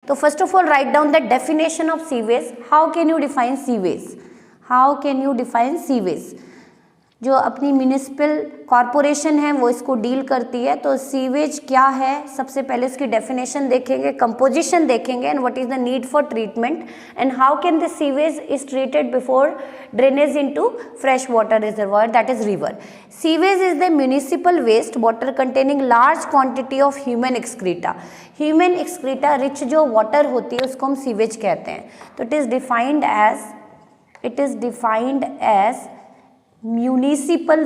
तो first of all right down the definition of sewage. How can you define sewage? How can you define sewage? जो अपनी municipal corporation है वो इसको deal करती है. तो सीवेज क्या है, सबसे पहले इसकी डेफिनेशन देखेंगे, कंपोजिशन देखेंगे, and what is the need for treatment, and how can the sewage is treated before drainage into fresh water reservoir, that is river. Sewage is the municipal waste water containing large quantity of human excreta. Human excreta rich जो water होती है उसको हम sewage कहते हैं. तो it is defined as municipal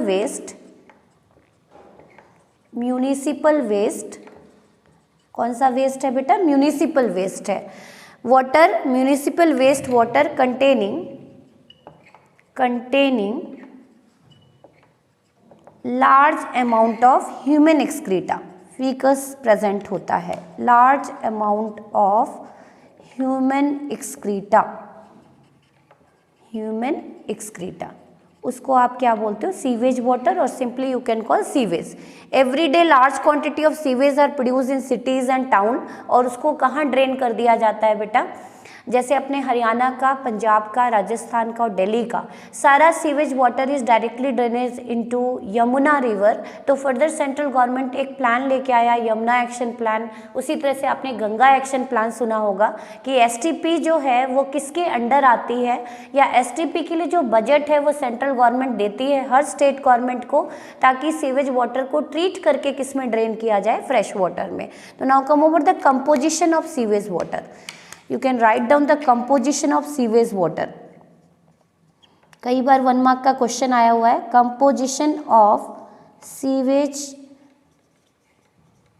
waste. कौन सा वेस्ट है बेटा? म्यूनिसिपल वेस्ट है. Water, municipal waste water containing large amount of human excreta. Faeces present होता है. Large amount of human excreta, उसको आप क्या बोलते हो? सीवेज वाटर, और simply you can call sewage. Everyday large quantity of sewage are produce in cities and town. और उसको कहाँ ड्रेन कर दिया जाता है बेटा? जैसे अपने हरियाणा का, पंजाब का, राजस्थान का और दिल्ली का सारा sewage water is directly drainage into Yamuna river. तो फर्दर सेंट्रल गवर्नमेंट एक प्लान लेके आया, यमुना एक्शन प्लान. उसी तरह से आपने गंगा एक्शन प्लान सुना होगा कि एसटीपी जो है वो किसके अंडर आती है, या एसटीपी के लिए जो बजट है वो सेंट्रल गवर्नमेंट देती है हर स्टेट गवर्नमेंट को, ताकि सीवेज वाटर को ट्रीट करके किस में ड्रेन किया जाए? फ्रेश वाटर में. तो now come over the composition of sewage water. You can write down the composition of sewage water. कई बार 1 मार्क का क्वेश्चन आया हुआ है. कंपोजिशन ऑफ सीवेज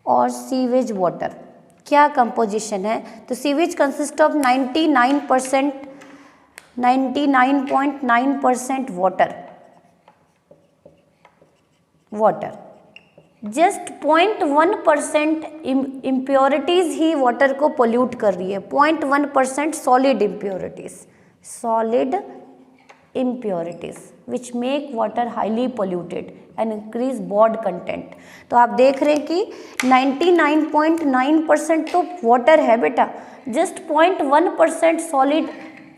और सीवेज वाटर, क्या कंपोजिशन है? तो sewage consist of 99.9% water. Just 0.1% impurities ही वाटर को पोल्यूट कर रही है. 0.1% solid impurities which make water highly polluted and increase BOD content. तो आप देख रहे हैं कि 99.9% तो वाटर है बेटा, जस्ट 0.1% सॉलिड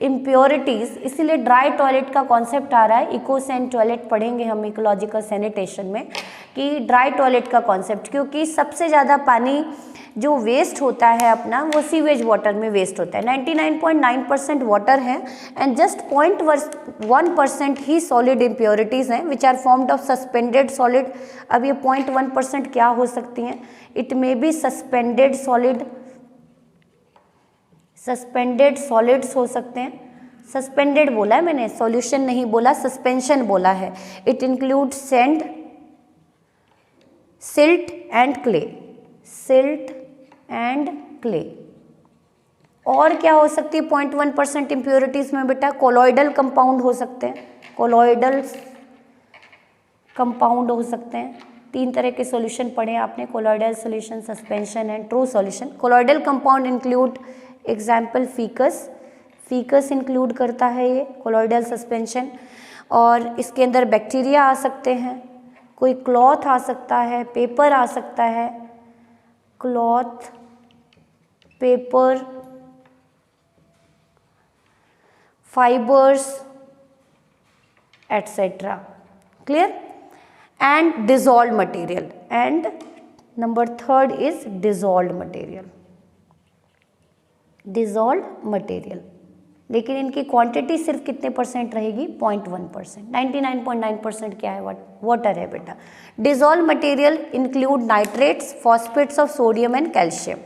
इम्प्योरिटीज. इसीलिए ड्राई टॉयलेट का कॉन्सेप्ट आ रहा है. इकोसैन टॉयलेट पढ़ेंगे हम इकोलॉजिकल सैनिटेशन में कि ड्राई टॉयलेट का कॉन्सेप्ट, क्योंकि सबसे ज़्यादा पानी जो वेस्ट होता है अपना वो सीवेज वाटर में वेस्ट होता है. 99.9% वाटर है एंड जस्ट 0.1% ही सॉलिड इम्प्योरिटीज़ हैं which are formed of suspended solid. अब ये 0.1% क्या हो सकती हैं? It may be suspended solids हो सकते हैं. सस्पेंडेड बोला है मैंने, सॉल्यूशन नहीं बोला, सस्पेंशन बोला है. It include sand, silt and clay. और क्या हो सकती है 0.1% इम्प्योरिटीज में बेटा? कोलॉइडल कंपाउंड हो सकते हैं. तीन तरह के सॉल्यूशन पढ़े आपने, colloidal solution, suspension and true solution. Colloidal compound include example faeces include करता है ये कोलॉइडल सस्पेंशन. और इसके अंदर बैक्टीरिया आ सकते हैं, कोई क्लॉथ आ सकता है, पेपर आ सकता है, cloth, paper, fibres etcetera. Clear? And dissolve material. And number 3 is dissolve material. लेकिन इनकी क्वांटिटी सिर्फ कितने परसेंट रहेगी? 0.1%. 99.9% क्या है? वाटर है बेटा. Dissolve material include nitrates, phosphates of sodium and calcium.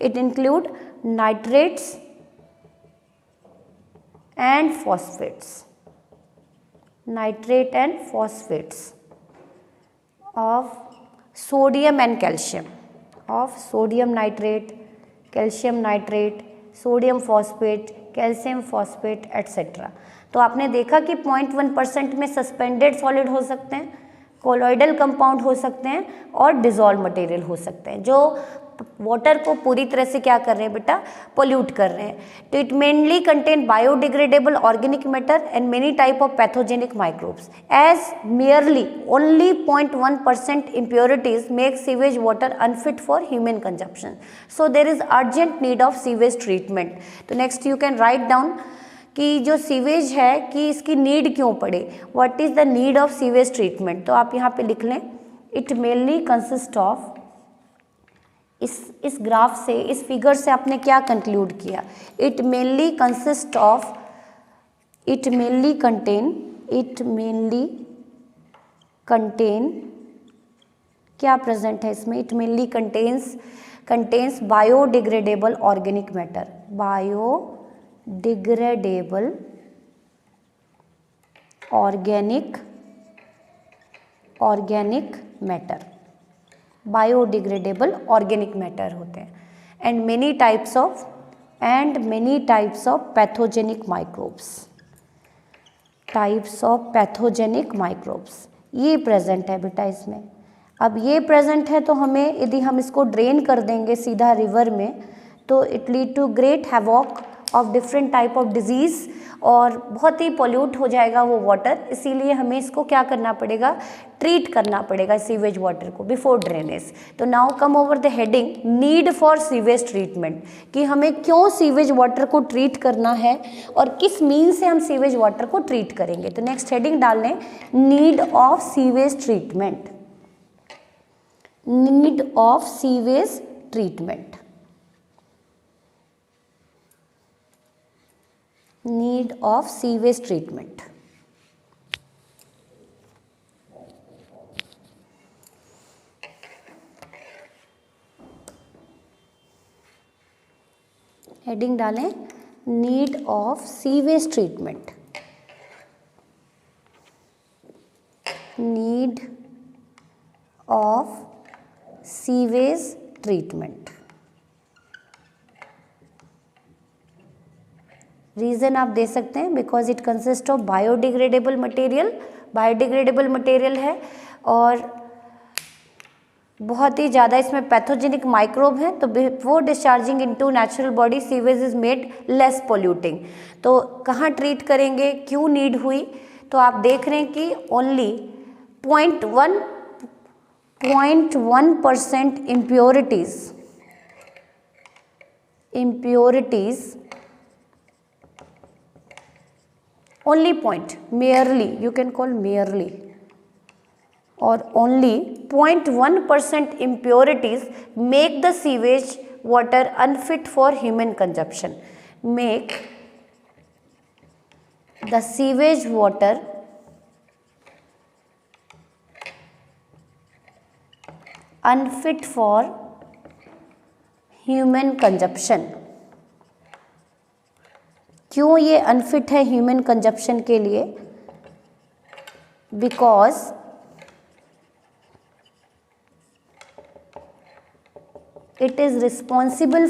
It include nitrates and phosphates of sodium and calcium, of sodium nitrate, calcium nitrate, sodium phosphate, calcium phosphate etcetera. तो आपने देखा कि 0.1% में सस्पेंडेड सॉलिड हो सकते हैं, कोलॉइडल कंपाउंड हो सकते हैं और डिजॉल्व मटेरियल हो सकते हैं. जो वाटर को पूरी तरह से क्या कर रहे हैं बेटा, पोल्यूट कर रहे हैं। तो it mainly contain biodegradable organic matter and many type of pathogenic microbes as merely only 0.1% impurities make sewage water unfit for human consumption. So there is urgent need of sewage treatment. तो next you can write down कि जो sewage है कि इसकी need क्यों पड़े, what is the need of sewage treatment. तो आप यहाँ पे लिख लें, इट मेनली कंसिस्ट ऑफ, इस ग्राफ से, इस फिगर से आपने क्या कंक्लूड किया, it mainly consist of, it mainly contain क्या प्रेजेंट है इसमें, it mainly contains biodegradable organic matter, biodegradable organic matter, biodegradable organic matter होते हैं, and many types of pathogenic microbes, ये प्रेजेंट है बेटा इसमें। अब ये प्रेजेंट है तो हमें, यदि हम इसको ड्रेन कर देंगे सीधा रिवर में, तो it lead to great havoc of different type of disease, और बहुत ही पोल्यूट हो जाएगा वो वाटर। इसीलिए हमें इसको क्या करना पड़ेगा, ट्रीट करना पड़ेगा सीवेज वाटर को बिफोर ड्रेनेज। तो now come over the heading need for sewage treatment, कि हमें क्यों सीवेज वाटर को ट्रीट करना है और किस मीन से हम सीवेज वाटर को ट्रीट करेंगे। तो नेक्स्ट हेडिंग डाल लें, need of sewage treatment, need of sewage treatment, need of sewage treatment। Heading डालें, need of sewage treatment, need of sewage treatment. Reason आप दे सकते हैं, because it consist of biodegradable material है, और बहुत ही ज़्यादा इसमें पैथोजेनिक माइक्रोब हैं। तो before discharging into natural body sewage is made less polluting. तो कहाँ ट्रीट करेंगे, क्यों नीड हुई, तो आप देख रहे हैं कि only 0.1% impurities only point, merely, you can call merely, or only 0.1% impurities make the sewage water unfit for human consumption, make the sewage water unfit for human consumption। क्यों ये अनफिट है ह्यूमन कंजप्शन के लिए, because it is responsible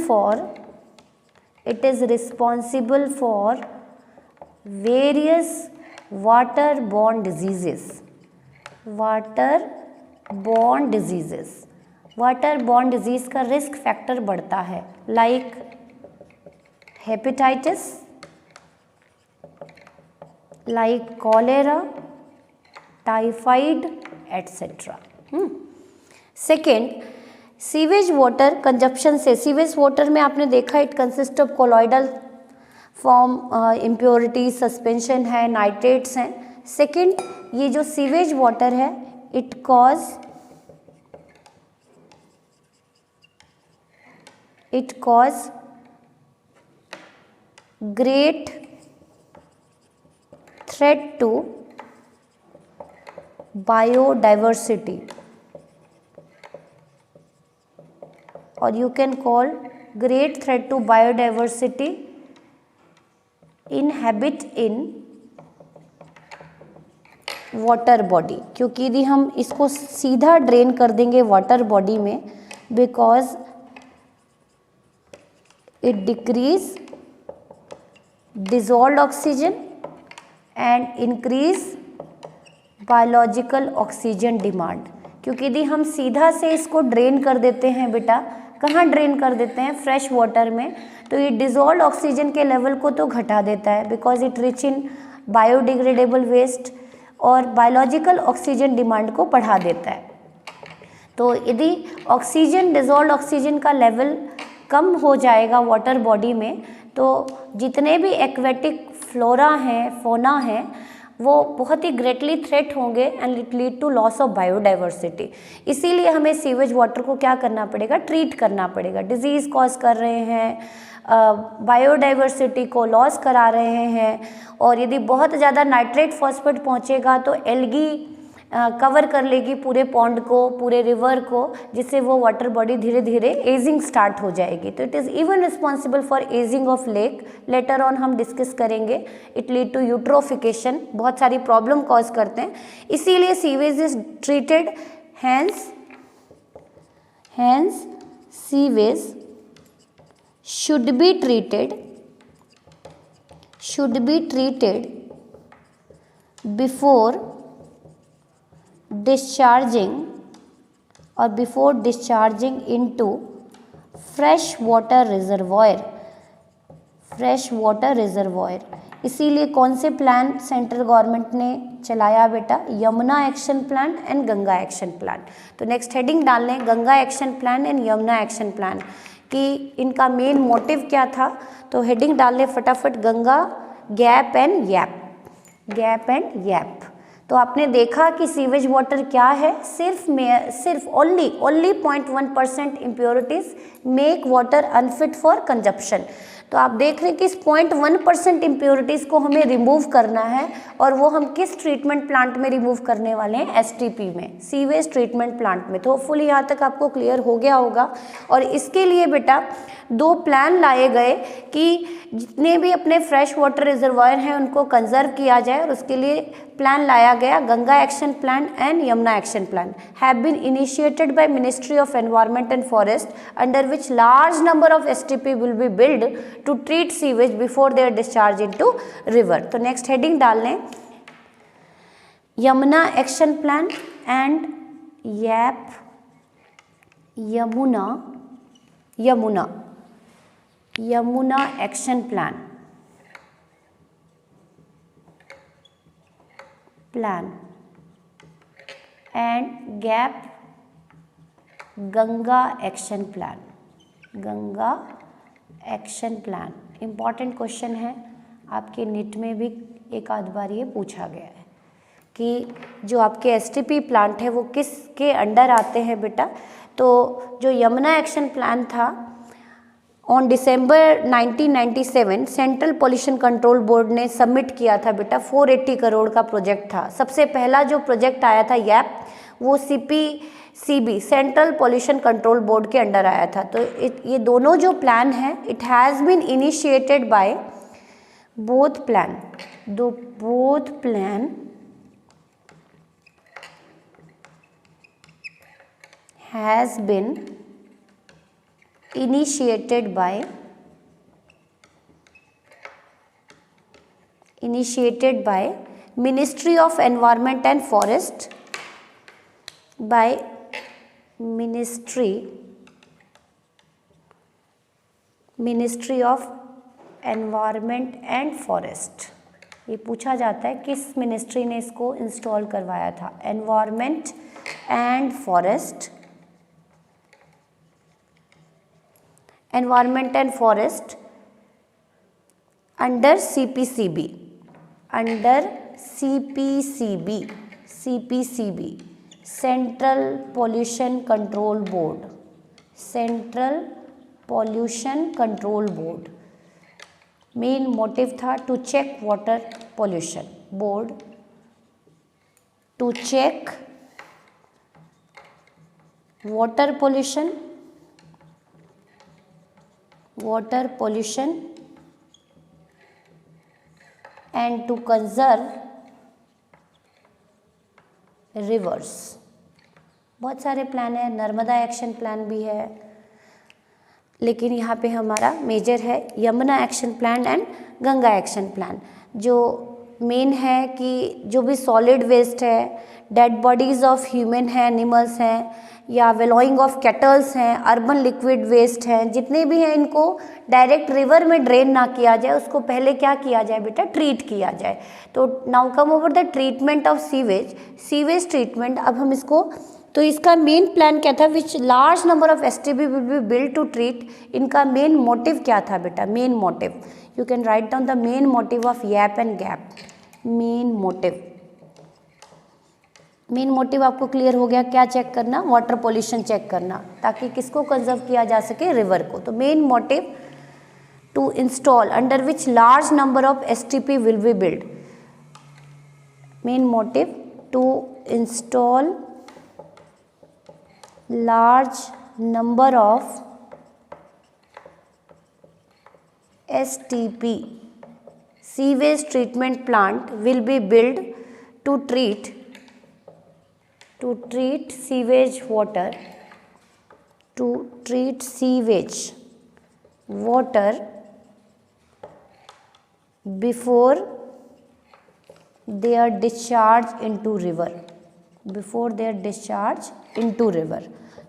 for various water borne disease का risk factor बढ़ता है, like hepatitis, like cholera, typhoid, etc. Second, sewage water consumption से, sewage water में आपने देखा it consist of colloidal form, impurity, suspension है, नाइट्रेट्स हैं। Second, ये जो सीवेज वाटर है it cause great threat to biodiversity, or you can call great threat to biodiversity inhabit in water body, क्योंकि यदि हम इसको सीधा ड्रेन कर देंगे वाटर बॉडी में, because it decrease dissolved oxygen and increase biological oxygen demand. क्योंकि यदि हम सीधा से इसको ड्रेन कर देते हैं बेटा कहाँ ड्रेन कर देते हैं, फ्रेश वाटर में। तो ये डिजोल्व ऑक्सीजन के लेवल को तो घटा देता है because it rich in biodegradable waste, और बायोलॉजिकल ऑक्सीजन डिमांड को बढ़ा देता है। तो यदि ऑक्सीजन, डिजोल्व ऑक्सीजन का लेवल कम हो जाएगा वाटर बॉडी में, तो जितने भी एक्वेटिक फ्लोरा हैं, फोना हैं, वो बहुत ही ग्रेटली थ्रेट होंगे and it lead to loss of biodiversity. इसीलिए हमें सीवेज वाटर को क्या करना पड़ेगा, ट्रीट करना पड़ेगा। डिजीज़ कॉज कर रहे हैं, बायोडाइवर्सिटी को लॉस करा रहे हैं, और यदि बहुत ज़्यादा नाइट्रेट फॉस्फेट पहुँचेगा तो एल्गी कवर कर लेगी पूरे पॉन्ड को, पूरे रिवर को, जिससे वो वाटर बॉडी धीरे धीरे एजिंग स्टार्ट हो जाएगी। तो it is even responsible for ageing of lake. Later on हम डिस्कस करेंगे। इट लीड टू यूट्रोफिकेशन, बहुत सारी प्रॉब्लम कॉज करते हैं। इसीलिए sewage is treated, hence sewage should be treated before discharging into fresh water reservoir। इसीलिए कौन से प्लान सेंट्रल गवर्नमेंट ने चलाया बेटा, Yamuna action plan and Ganga action plan. तो नेक्स्ट हेडिंग डाल लें, Ganga action plan and Yamuna action plan, कि इनका मेन मोटिव क्या था। तो हेडिंग डाल लें फटाफट, गंगा गैप एंड यैप। तो आपने देखा कि सीवेज वाटर क्या है, सिर्फ only 0.1% impurities make water unfit for consumption. तो आप देख रहे हैं कि इस 0.1% इम्प्योरिटीज़ को हमें रिमूव करना है, और वो हम किस ट्रीटमेंट प्लांट में रिमूव करने वाले हैं, एसटीपी में, सीवेज ट्रीटमेंट प्लांट में। तो होपफुली यहाँ तक आपको क्लियर हो गया होगा। और इसके लिए बेटा 2 प्लान लाए गए कि जितने भी अपने फ्रेश वाटर रिजर्वायर हैं उनको कंजर्व किया जाए, और उसके लिए प्लान लाया गया Ganga action plan and Yamuna action plan have been initiated by ministry of environment and forest, under which large number of STP will be build to treat sewage before their discharge into river. तो next heading डाल लें, Yamuna action plan and Yamuna action plan and GAP Ganga action plan. Important question है, आपके NEET में भी एक आध बार ये पूछा गया है कि जो आपके एसटीपी प्लांट है वो किसके अंडर आते हैं बेटा। तो जो यमुना एक्शन प्लान था, on December 1997 central pollution control board ने सबमिट किया था बेटा, 480 करोड़ का प्रोजेक्ट था। सबसे पहला जो प्रोजेक्ट आया था यैप, वो CPCB central pollution control board के अंडर आया था। तो ये दोनों जो प्लान है, it has been initiated by both plan has been initiated by Ministry of Environment and Forest, by Ministry of Environment and Forest। ये पूछा जाता है किस मिनिस्ट्री ने इसको इंस्टॉल करवाया था, environment and forest, environment and forest under CPCB, central pollution control board. Main motive था to check water pollution, board to check water pollution and to conserve rivers। बहुत सारे प्लान है, नर्मदा एक्शन प्लान भी है, लेकिन यहाँ पे हमारा मेजर है Yamuna action plan and Ganga action plan. जो मेन है कि जो भी सॉलिड वेस्ट है, डेड बॉडीज़ ऑफ ह्यूमन है, एनिमल्स हैं, या वेलोइंग ऑफ केटल्स हैं, अर्बन लिक्विड वेस्ट हैं, जितने भी हैं इनको डायरेक्ट रिवर में ड्रेन ना किया जाए, उसको पहले क्या किया जाए बेटा, ट्रीट किया जाए। तो now come over the treatment of sewage, sewage treatment. अब हम इसको, तो इसका मेन प्लान क्या था, which large number of STP will be build to treat. इनका मेन मोटिव क्या था बेटा, main motive, you can write down the main motive of YAP and GAP। Main motive, main motive आपको clear हो गया, क्या चेक करना, water pollution check करना, ताकि किसको कंजर्व किया जा सके, रिवर को। तो main motive to install under which large number of STP will be build, main motive to install large number of STP sewage treatment plant will be built to treat sewage water, to treat sewage water before their discharge into river, before their discharge into river,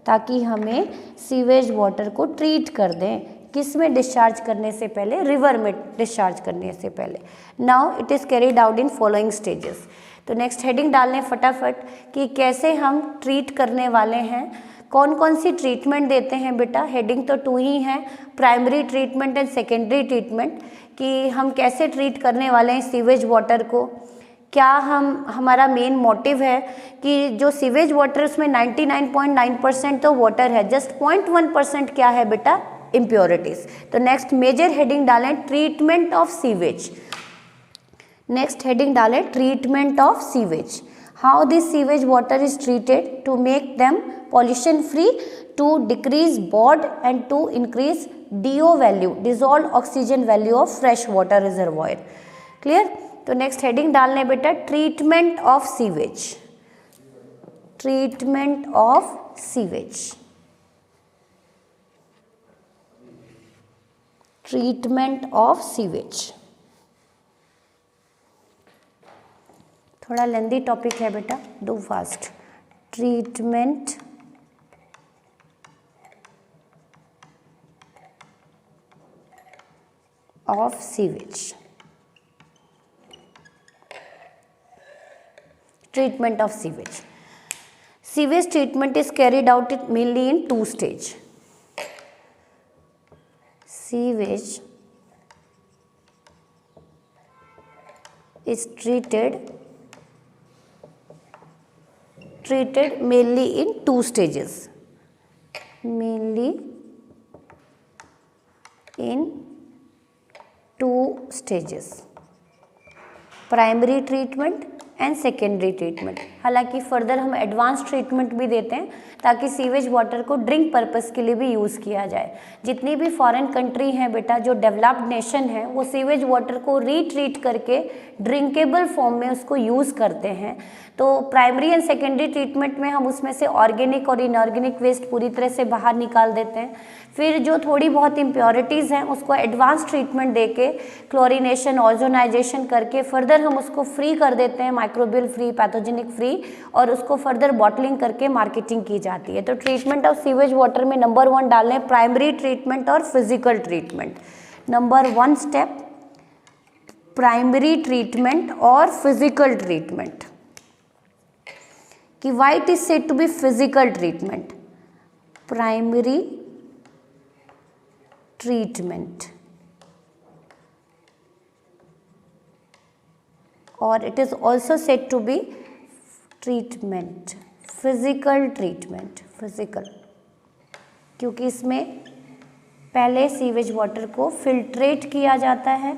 ताकि हमें sewage water को treat कर दें, किस में discharge करने से पहले, रिवर में डिस्चार्ज करने से पहले। Now it is carried out in following stages. तो नेक्स्ट हेडिंग डालने फटाफट कि कैसे हम ट्रीट करने वाले हैं, कौन कौन सी ट्रीटमेंट देते हैं बेटा। हेडिंग तो 2 ही है, primary treatment and secondary treatment, कि हम कैसे ट्रीट करने वाले हैं सीवेज वाटर को, क्या हमारा मेन मोटिव है कि जो सीवेज वाटर उसमें 99.9% तो वाटर है, जस्ट 0.1% क्या है बेटा, इम्प्योरिटीज। तो नेक्स्ट मेजर हेडिंग डालें treatment of sewage, next heading डालें treatment of sewage, how this sewage water is treated to make them pollution free, to decrease BOD and to increase DO value, dissolve oxygen value of fresh water reservoir. Clear. तो next heading डालने बेटा treatment of sewage, treatment of sewage, treatment of sewage. थोड़ा lengthy topic है बेटा, do fast. Treatment of sewage, treatment of sewage. Sewage treatment is carried out mainly in 2 stages. Sewage is treated mainly in 2 stages. Mainly in 2 stages. Primary treatment and secondary treatment. हालांकि further हम advance treatment भी देते हैं ताकि sewage water को drink purpose के लिए भी यूज़ किया जाए। जितनी भी फॉरेन कंट्री हैं बेटा, जो डेवलप्ड नेशन है, वो सीवेज वाटर को रीट्रीट करके ड्रिंकेबल फॉर्म में उसको यूज़ करते हैं। तो प्राइमरी एंड सेकेंडरी ट्रीटमेंट में हम उसमें से ऑर्गेनिक और इनऑर्गेनिक वेस्ट पूरी तरह से बाहर निकाल देते हैं। फिर जो थोड़ी बहुत इम्प्योरिटीज़ हैं उसको एडवांस ट्रीटमेंट देके क्लोरीनेशन, ओजोनाइजेशन करके फर्दर हम उसको फ्री कर देते हैं, माइक्रोबियल फ्री, पैथोजेनिक फ्री, और उसको फर्दर बॉटलिंग करके मार्केटिंग की जाती है। तो ट्रीटमेंट ऑफ सीवेज वाटर में नंबर 1 डालें प्राइमरी ट्रीटमेंट और physical treatment. Number 1 step primary treatment और फिजिकल ट्रीटमेंट। कि why it is said to be physical treatment, primary treatment, और it is also said to be treatment, physical treatment, physical, क्योंकि इसमें पहले sewage water को filtrate किया जाता है,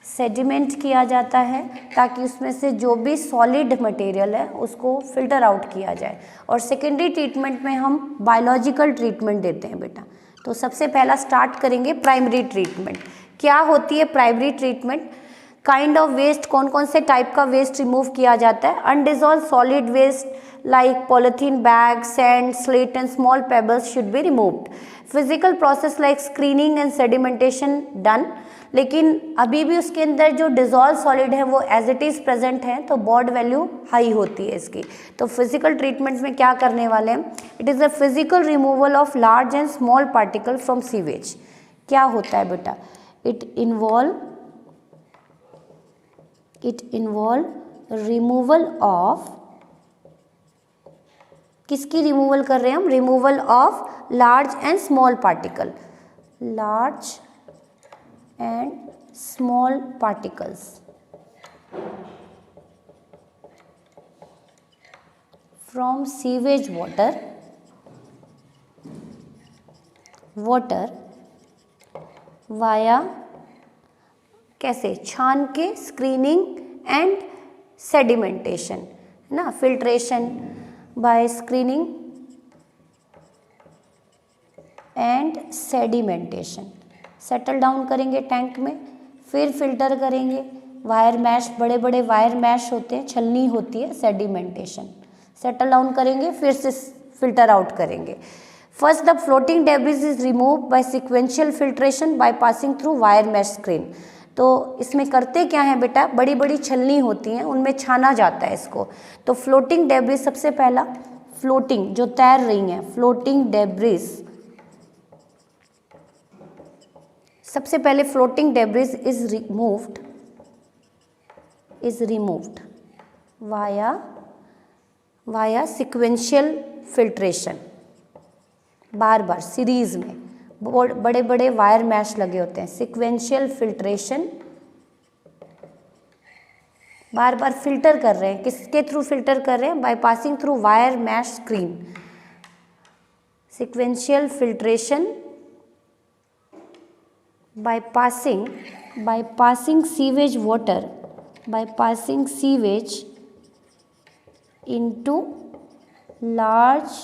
सेडिमेंट किया जाता है, ताकि उसमें से जो भी सॉलिड मटेरियल है उसको फिल्टर आउट किया जाए। और सेकेंडरी ट्रीटमेंट में हम बायोलॉजिकल ट्रीटमेंट देते हैं बेटा। तो सबसे पहला स्टार्ट करेंगे प्राइमरी ट्रीटमेंट। क्या होती है primary treatment? Kind of waste, कौन कौन से टाइप का वेस्ट रिमूव किया जाता है? Undissolved solid waste like polythene bags, sand, slate and small pebbles should be removed. Physical process like screening and sedimentation done. लेकिन अभी भी उसके अंदर जो डिजॉल्व सॉलिड है वो एज इट इज़ प्रेजेंट है, तो बॉड वैल्यू हाई होती है इसकी. तो फिजिकल ट्रीटमेंट्स में क्या करने वाले हैं? It is a physical removal of large and small particle from sewage. क्या होता है बेटा? इट इन्वॉल्व रिमूवल ऑफ, किसकी रिमूवल कर रहे हैं हम? Removal of large and small particle. Large and small particles from sewage water via कैसे? छान के, स्क्रीनिंग एंड सेडिमेंटेशन, है ना, filtration by screening and sedimentation. Settle down करेंगे टैंक में, फिर फिल्टर करेंगे. वायर मैश, बड़े बड़े वायर मैश होते हैं, छलनी होती है, सेडिमेंटेशन. सेटल डाउन करेंगे, फिर से फिल्टर आउट करेंगे. First the floating debris is remove by sequential filtration by passing through wire mesh screen. तो इसमें करते क्या है बेटा? बड़ी बड़ी छलनी होती हैं, उनमें छाना जाता है इसको. तो फ्लोटिंग डेब्रिज, सबसे पहला फ्लोटिंग जो तैर रही हैं, फ्लोटिंग डेब्रिज, सबसे पहले floating debris is removed via sequential filtration. Bar bar series में बड़े बड़े वायर मैश लगे होते हैं. सिक्वेंशियल फिल्ट्रेशन, बार बार फिल्टर कर रहे हैं. किसके थ्रू फिल्टर कर रहे हैं? By passing through wire mesh screen. Sequential filtration by passing sewage water, by passing sewage into large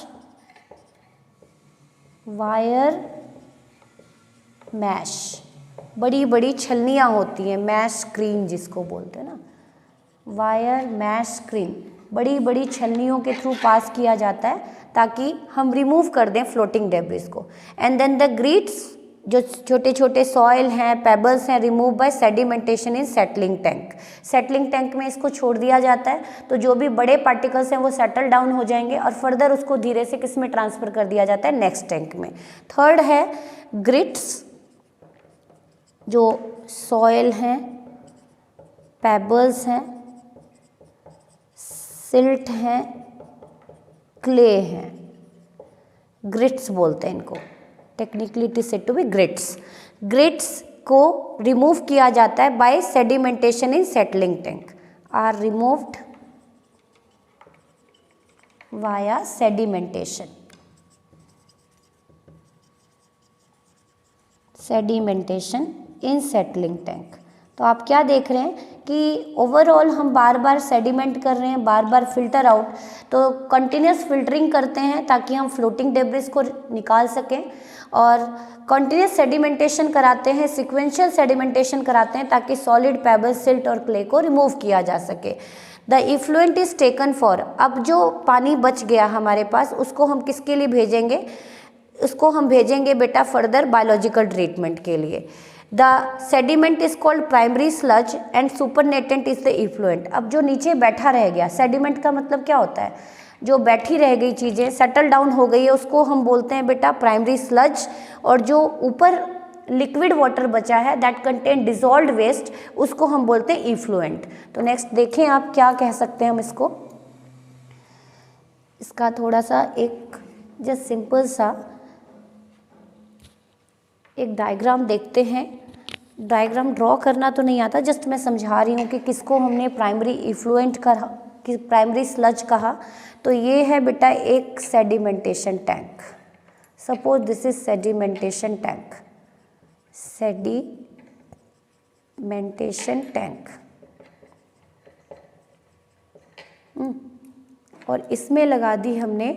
wire mesh. बड़ी बड़ी छलनियाँ होती हैं, मैश स्क्रीन जिसको बोलते हैं ना, वायर मैश स्क्रीन. बड़ी बड़ी छलनियों के थ्रू पास किया जाता है ताकि हम रिमूव कर दें फ्लोटिंग डेब्रिज को. एंड देन द ग्रिट्स, जो छोटे छोटे सॉइल हैं, पेबल्स हैं, remove by sedimentation in settling tank. Settling tank में इसको छोड़ दिया जाता है, तो जो भी बड़े पार्टिकल्स हैं वो सेटल डाउन हो जाएंगे और फर्दर उसको धीरे से किस में ट्रांसफर कर दिया जाता है? नेक्स्ट टैंक में. थर्ड है ग्रिट्स, जो सॉइल हैं, पेबल्स हैं, सिल्ट हैं, क्ले हैं, ग्रिट्स बोलते हैं इनको. Technically it is said to be grits. Grits को रिमूव किया जाता है by sedimentation in settling tank. Are removed via sedimentation. Sedimentation in settling tank. तो आप क्या देख रहे हैं कि ओवरऑल हम बार बार सेडिमेंट कर रहे हैं, बार बार फिल्टर आउट. तो कंटिन्यूस फिल्टरिंग करते हैं ताकि हम फ्लोटिंग डेब्रिज को निकाल सकें, और कंटिन्यूस सेडिमेंटेशन कराते हैं, सिक्वेंशियल सेडिमेंटेशन कराते हैं ताकि सॉलिड, पेबल, सिल्ट और क्ले को रिमूव किया जा सके. The effluent is taken for, अब जो पानी बच गया हमारे पास उसको हम किसके लिए भेजेंगे? उसको हम भेजेंगे बेटा फर्दर बायोलॉजिकल ट्रीटमेंट के लिए. The sediment is called primary sludge and supernatant is the effluent. अब जो नीचे बैठा रह गया, सेडिमेंट का मतलब क्या होता है? जो बैठी रह गई चीज़ें, सेटल डाउन हो गई है, उसको हम बोलते हैं बेटा प्राइमरी स्लज. और जो ऊपर लिक्विड वाटर बचा है, दैट कंटेन डिजॉल्व्ड वेस्ट, उसको हम बोलते हैं इफ्लुएंट. तो नेक्स्ट देखें आप क्या कह सकते हैं हम इसको. इसका थोड़ा सा एक जस्ट सिंपल सा एक डायग्राम देखते हैं. डायग्राम ड्रॉ करना तो नहीं आता, जस्ट मैं समझा रही हूँ कि किसको हमने प्राइमरी इफ्लुएंट कहा, कि प्राइमरी स्लज कहा. तो ये है बेटा एक sedimentation tank. Suppose this is sedimentation tank. Sedimentation tank. और इसमें लगा दी हमने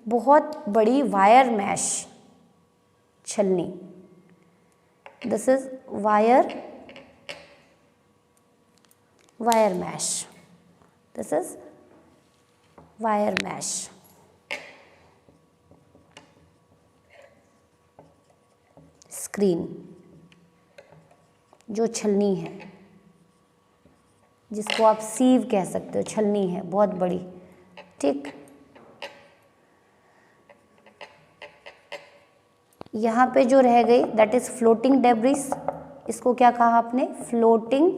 बहुत बड़ी वायर मैश छलनी. This is wire mesh. This is wire mesh, screen जो छलनी है, जिसको आप सीव कह सकते हो, छलनी है बहुत बड़ी, ठीक। यहाँ पे जो रह गई दैट इज फ्लोटिंग डेब्रिस, इसको क्या कहा आपने, फ्लोटिंग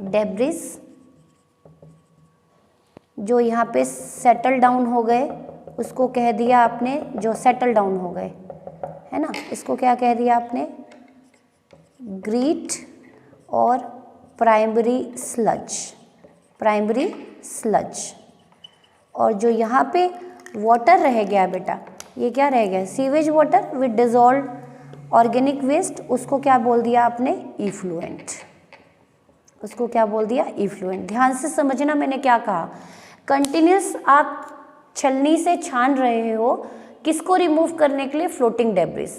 डेब्रिस, जो यहाँ पे सेटल डाउन हो गए उसको कह दिया आपने, जो सेटल डाउन हो गए है ना, इसको क्या कह दिया आपने, ग्रीट और प्राइमरी स्लज, प्राइमरी स्लज। और जो यहाँ पे वाटर रह गया बेटा, ये क्या रह गया, sewage water with dissolve organic waste, उसको क्या बोल दिया आपने, इफ्लुएंट, उसको क्या बोल दिया, इफ्लुएंट। ध्यान से समझना मैंने क्या कहा, कंटिन्यूस आप छलनी से छान रहे हो, किसको रिमूव करने के लिए, फ्लोटिंग डेब्रिस।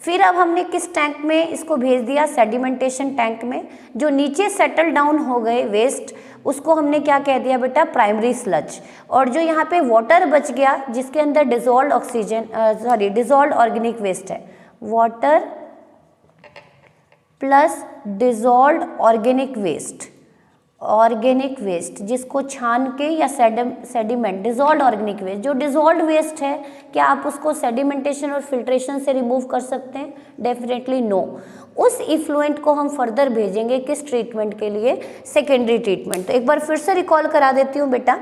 फिर अब हमने किस टैंक में इसको भेज दिया, सेडिमेंटेशन टैंक में। जो नीचे सेटल डाउन हो गए वेस्ट, उसको हमने क्या कह दिया बेटा, प्राइमरी स्लज। और जो यहाँ पे वाटर बच गया जिसके अंदर dissolve oxygen dissolve organic waste है, water plus dissolve organic waste, organic waste जिसको छान के या सेडिमेंट, डिजॉल्व ऑर्गेनिक वेस्ट, जो डिजॉल्व वेस्ट है क्या आप उसको सेडिमेंटेशन और फिल्ट्रेशन से रिमूव कर सकते हैं, डेफिनेटली नो। उस इफ्लुएंट को हम फर्दर भेजेंगे किस ट्रीटमेंट के लिए, सेकेंडरी ट्रीटमेंट। तो एक बार फिर से रिकॉल करा देती हूँ बेटा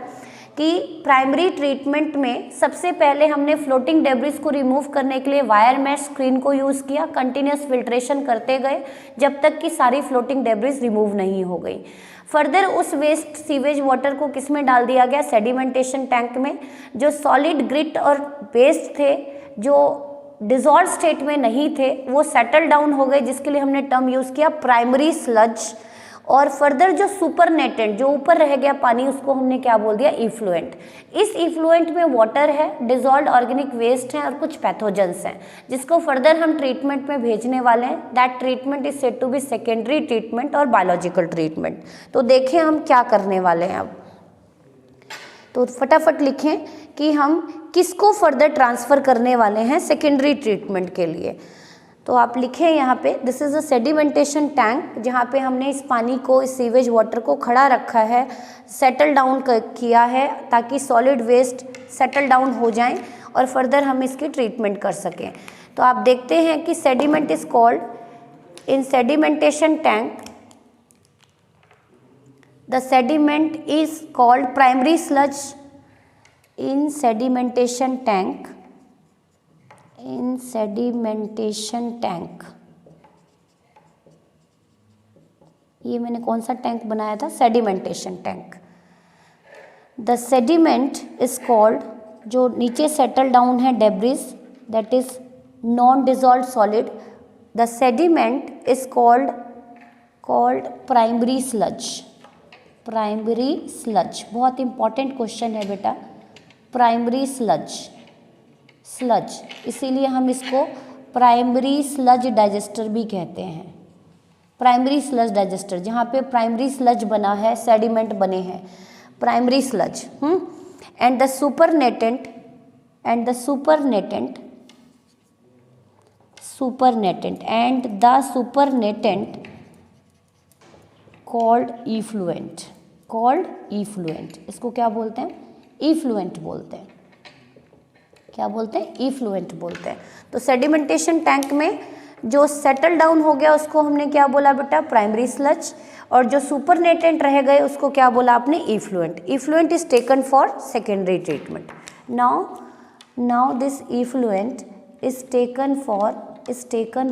कि प्राइमरी ट्रीटमेंट में सबसे पहले हमने फ्लोटिंग डेब्रिस को रिमूव करने के लिए वायर मैश स्क्रीन को यूज़ किया, कंटिन्यूस फिल्ट्रेशन करते गए जब तक कि सारी फ्लोटिंग डेब्रिस रिमूव नहीं हो गई। फर्दर उस वेस्ट सीवेज वाटर को किस में डाल दिया गया, सेडिमेंटेशन टैंक में। जो सॉलिड ग्रिट और वेस्ट थे जो डिजॉल्व स्टेट में नहीं थे वो सेटल डाउन हो गए, जिसके लिए हमने टर्म यूज़ किया प्राइमरी स्लज। और फर्दर जो सुपरनेटेंट, जो ऊपर रह गया पानी, उसको हमने क्या बोल दिया, इफ्लुएंट। इस इफ्लुएंट में वाटर है, डिजॉल्व ऑर्गेनिक वेस्ट है और कुछ पैथोजेंस हैं, जिसको फर्दर हम ट्रीटमेंट में भेजने वाले हैं। That treatment is said to be secondary treatment और बायोलॉजिकल ट्रीटमेंट। तो देखें हम क्या करने वाले हैं अब, तो फटाफट लिखें कि हम किसको फर्दर ट्रांसफ़र करने वाले हैं सेकेंडरी ट्रीटमेंट के लिए। तो आप लिखें यहाँ पे, this is a sedimentation tank, जहाँ पे हमने इस पानी को, इस सीवेज वाटर को खड़ा रखा है, सेटल डाउन किया है ताकि सॉलिड वेस्ट सेटल डाउन हो जाएं और फर्दर हम इसकी ट्रीटमेंट कर सकें। तो आप देखते हैं कि sediment is called in sedimentation tank, the sediment is called primary sludge in sedimentation tank, in sedimentation tank। ये मैंने कौन सा टैंक बनाया था, sedimentation tank. The sediment is called, जो नीचे सेटल डाउन है debris, that is non dissolve solid, the sediment is called primary sludge, primary sludge. बहुत इंपॉर्टेंट क्वेश्चन है बेटा, प्राइमरी स्लज, स्लज, इसीलिए हम इसको प्राइमरी स्लज डाइजेस्टर भी कहते हैं। प्राइमरी स्लज डाइजेस्टर, जहाँ पे प्राइमरी स्लज बना है, सेडिमेंट बने हैं, primary sludge. And the supernatant, and the supernatant, supernatant and the supernatant called effluent, called effluent. इसको क्या बोलते हैं, इफ्लुएंट बोलते हैं। क्या बोलते हैं, इफ्लुएंट बोलते हैं। तो सेडिमेंटेशन टैंक में जो सेटल डाउन हो गया उसको हमने क्या बोला बेटा, प्राइमरी स्लज, और जो सुपरनेटेंट रह गए उसको क्या बोला आपने, effluent. Effluent is taken for secondary treatment. Now this effluent is taken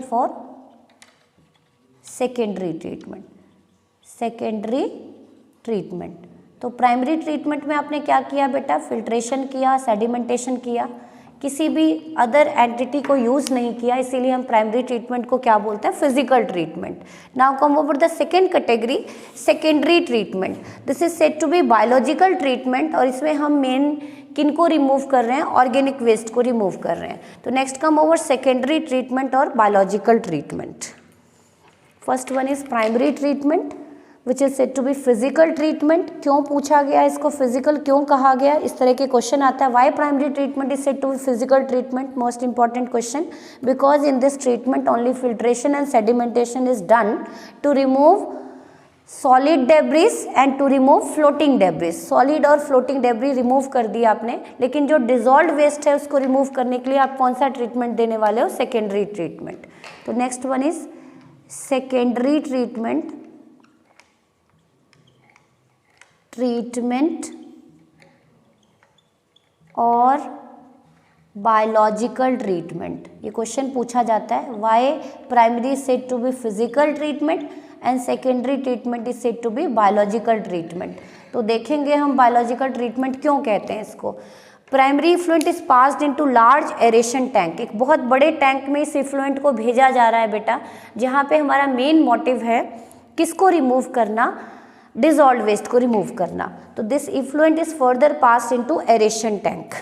for secondary treatment, secondary treatment. तो प्राइमरी ट्रीटमेंट में आपने क्या किया बेटा, फिल्ट्रेशन किया, सेडिमेंटेशन किया, किसी भी अदर एंटिटी को यूज़ नहीं किया, इसीलिए हम प्राइमरी ट्रीटमेंट को क्या बोलते हैं, physical treatment. Now come over the second category, secondary treatment. This is said to be biological treatment, और इसमें हम मेन किन को रिमूव कर रहे हैं, ऑर्गेनिक वेस्ट को रिमूव कर रहे हैं। तो next come over secondary treatment और biological treatment. First one is primary treatment. Which is said to be physical treatment. क्यों पूछा गया इसको फिजिकल, क्यों कहा गया, इस तरह के क्वेश्चन आता है। Why primary treatment is said to be physical treatment, most important question, because in this treatment only filtration and sedimentation is done to remove solid debris and to remove floating debris. Solid और floating debris remove कर दिया आपने, लेकिन जो dissolve waste है उसको remove करने के लिए आप कौन सा ट्रीटमेंट देने वाले हो, सेकेंडरी ट्रीटमेंट। तो next one is secondary treatment, treatment और बायोलॉजिकल ट्रीटमेंट। ये क्वेश्चन पूछा जाता है, why primary is said to be physical treatment and secondary treatment is said to be biological treatment. तो देखेंगे हम बायोलॉजिकल ट्रीटमेंट क्यों कहते हैं इसको। Primary effluent is passed into large aeration tank. एक बहुत बड़े टैंक में इस इफ्लुएंट को भेजा जा रहा है बेटा, जहाँ पे हमारा मेन मोटिव है किसको रिमूव करना, डिजॉल्व वेस्ट को रिमूव करना। तो this effluent is further passed into aeration tank.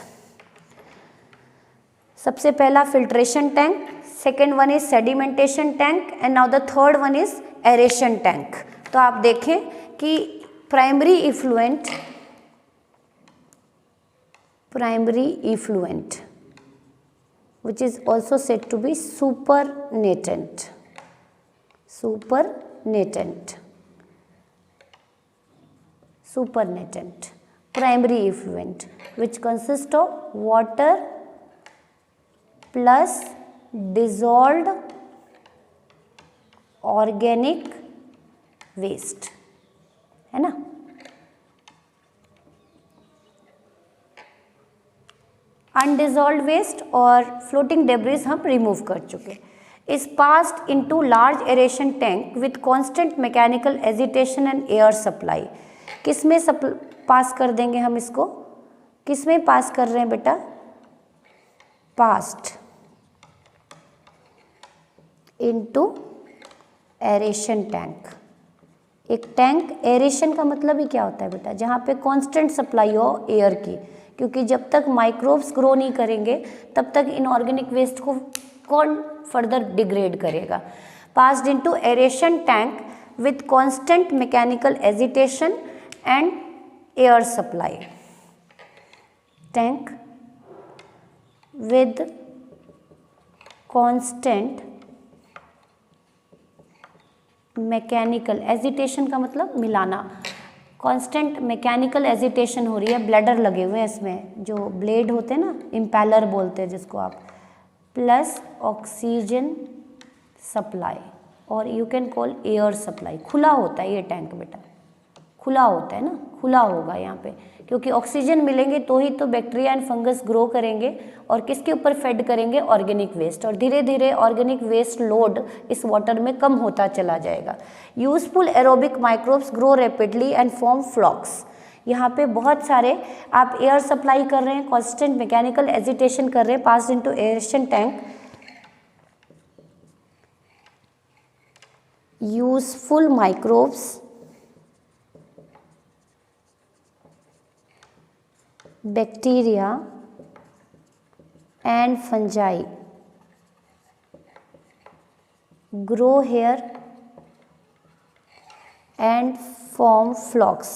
सबसे पहला filtration tank, second one is sedimentation tank and now the third one is aeration tank. तो आप देखें कि primary effluent which is also said to be supernatant, primary effluent which consists of water plus dissolved organic waste, है ना। अनडिजॉल्व्ड waste और floating debris हम remove कर चुके। Is passed into large aeration tank with constant mechanical agitation and air supply. किस में पास कर देंगे हम इसको, किस में पास कर रहे हैं बेटा, पास्ड इनटू एरेशन टैंक। एक टैंक, एरेशन का मतलब ही क्या होता है बेटा, जहाँ पे कांस्टेंट सप्लाई हो एयर की, क्योंकि जब तक माइक्रोब्स ग्रो नहीं करेंगे तब तक इनऑर्गेनिक वेस्ट को कौन फर्दर डिग्रेड करेगा। Passed into aeration tank with constant mechanical agitation and air supply. Tank with constant mechanical agitation का मतलब मिलाना, कांस्टेंट मैकेनिकल एजिटेशन हो रही है, ब्लैडर लगे हुए हैं इसमें, जो ब्लेड होते हैं ना, इम्पैलर बोलते हैं जिसको आप, प्लस ऑक्सीजन सप्लाई और you can call air supply. खुला होता है ये टैंक बेटा, खुला होता है ना, खुला होगा यहाँ पे, क्योंकि ऑक्सीजन मिलेंगे तो ही तो बैक्टीरिया एंड फंगस ग्रो करेंगे और किसके ऊपर फेड करेंगे, ऑर्गेनिक वेस्ट, और धीरे धीरे ऑर्गेनिक वेस्ट लोड इस वाटर में कम होता चला जाएगा। Useful aerobic microbes grow rapidly and form flocs. यहाँ पे बहुत सारे आप एयर सप्लाई कर रहे हैं, कांस्टेंट मैकेनिकल एजिटेशन कर रहे हैं, passed into aeration tank. Useful microbes bacteria and fungi grow here and form flocks,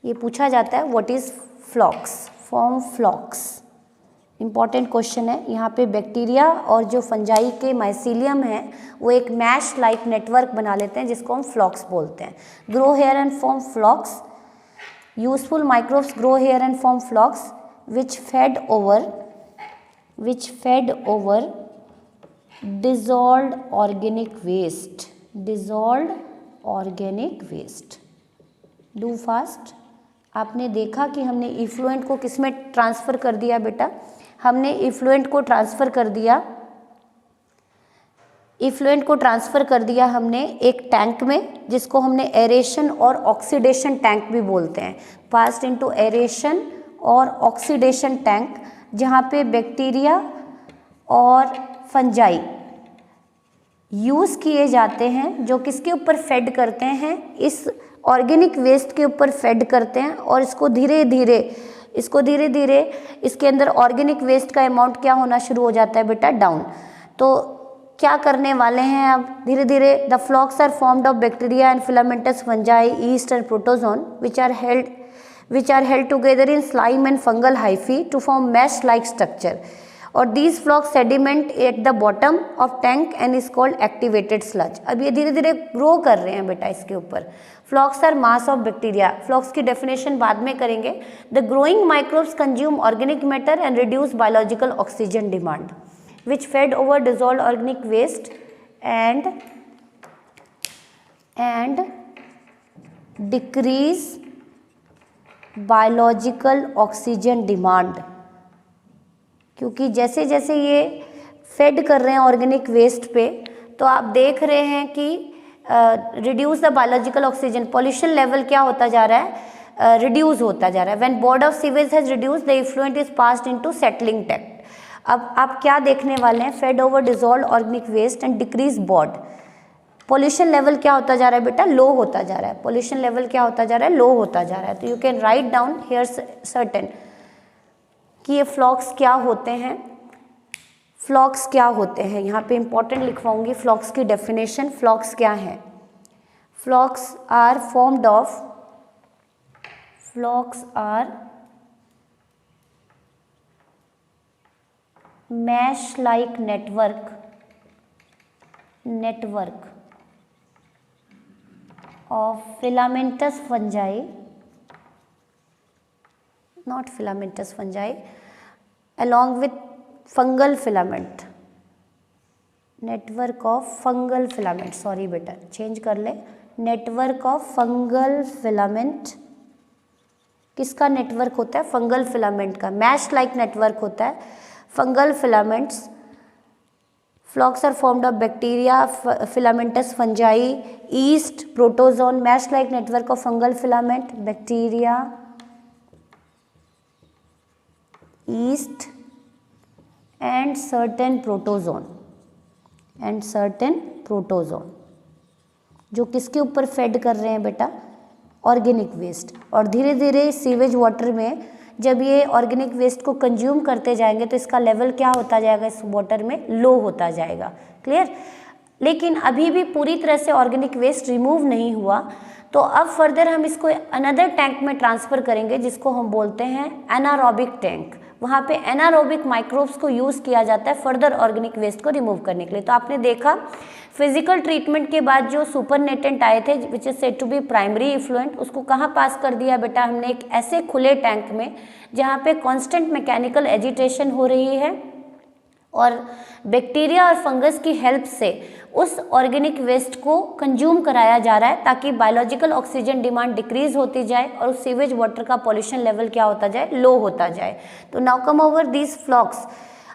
ये पूछा जाता है what is flocs, form flocs, important question है। यहाँ पे बैक्टीरिया और जो फंजाई के माइसीलियम है वो एक मैश लाइक नेटवर्क बना लेते हैं जिसको हम फ्लॉक्स बोलते हैं। Grow here and form flocs, useful microbes grow here and form flocs which fed over dissolved organic waste। Do fast. आपने देखा कि हमने इफ्लुएंट को किस में ट्रांसफ़र कर दिया बेटा, हमने इफ्लुएंट को ट्रांसफ़र कर दिया हमने एक टैंक में जिसको हमने एरेशन और ऑक्सीडेशन टैंक भी बोलते हैं। पास्ड इनटू एरेशन और ऑक्सीडेशन टैंक, जहाँ पे बैक्टीरिया और फंजाई यूज़ किए जाते हैं, जो किसके ऊपर फेड करते हैं, इस ऑर्गेनिक वेस्ट के ऊपर फेड करते हैं और इसको धीरे धीरे इसके अंदर ऑर्गेनिक वेस्ट का अमाउंट क्या होना शुरू हो जाता है बेटा, डाउन। तो क्या करने वाले हैं अब धीरे धीरे, the flocs are formed of bacteria and filamentous fungi, yeast and protozoan which are held together in slime and fungal hyphae to form mesh like structure, और these flocks sediment at the bottom of tank and is called activated sludge। अब ये धीरे धीरे grow कर रहे हैं बेटा इसके ऊपर। फ्लॉक्स आर मास ऑफ बैक्टीरिया, फ्लॉक्स की डेफिनेशन बाद में करेंगे। The growing microbes consume organic matter and reduce biological oxygen demand which fed over dissolved organic waste and decrease biological oxygen demand, क्योंकि जैसे जैसे ये फेड कर रहे हैं ऑर्गेनिक वेस्ट पे, तो आप देख रहे हैं कि reduce the biological oxygen, pollution level क्या होता जा रहा है, रिड्यूस होता जा रहा है। When BOD of sewage has reduce the effluent is passed into settling tank. अब आप क्या देखने वाले हैं, fed over dissolve organic waste and decrease BOD, pollution level क्या होता जा रहा है बेटा, लो होता जा रहा है। पॉल्यूशन लेवल क्या होता जा रहा है, लो होता जा रहा है। तो you can write down here certain कि ये फ्लॉक्स क्या होते हैं, फ्लॉक्स क्या होते हैं, यहाँ पे इंपॉर्टेंट लिखवाऊंगी फ्लॉक्स की डेफिनेशन। फ्लॉक्स क्या है, flocs are formed of, flocs are mesh like network of filamentous fungi, not filamentous fungi, along with fungal filament, network of fungal filament, sorry बेटा चेंज कर ले, network of fungal filament, किसका network होता है, fungal filament का, mesh like network होता है fungal filaments। Flocks are formed of bacteria, filamentous fungi, yeast, protozoan, mesh like network of fungal filament, bacteria, yeast and certain protozoan, जो किसके ऊपर fade कर रहे हैं बेटा, ऑर्गेनिक वेस्ट। और धीरे धीरे सीवेज वाटर में जब ये ऑर्गेनिक वेस्ट को कंज्यूम करते जाएंगे तो इसका लेवल क्या होता जाएगा, इस वाटर में लो होता जाएगा। क्लियर, लेकिन अभी भी पूरी तरह से ऑर्गेनिक वेस्ट रिमूव नहीं हुआ, तो अब फर्दर हम इसको अनदर टैंक में ट्रांसफ़र करेंगे जिसको हम बोलते हैं एनारोबिक टैंक। वहाँ पे एनारोबिक माइक्रोब्स को यूज़ किया जाता है फर्दर ऑर्गेनिक वेस्ट को रिमूव करने के लिए। तो आपने देखा फिजिकल ट्रीटमेंट के बाद जो सुपरनेटेंट आए थे which is said to be primary effluent, उसको कहाँ पास कर दिया बेटा हमने, एक ऐसे खुले टैंक में जहाँ पे कांस्टेंट मैकेनिकल एजिटेशन हो रही है और बैक्टीरिया और फंगस की हेल्प से उस ऑर्गेनिक वेस्ट को कंज्यूम कराया जा रहा है ताकि बायोलॉजिकल ऑक्सीजन डिमांड डिक्रीज होती जाए और उस सीवेज वाटर का पॉल्यूशन लेवल क्या होता जाए, लो होता जाए। तो now come over these flocs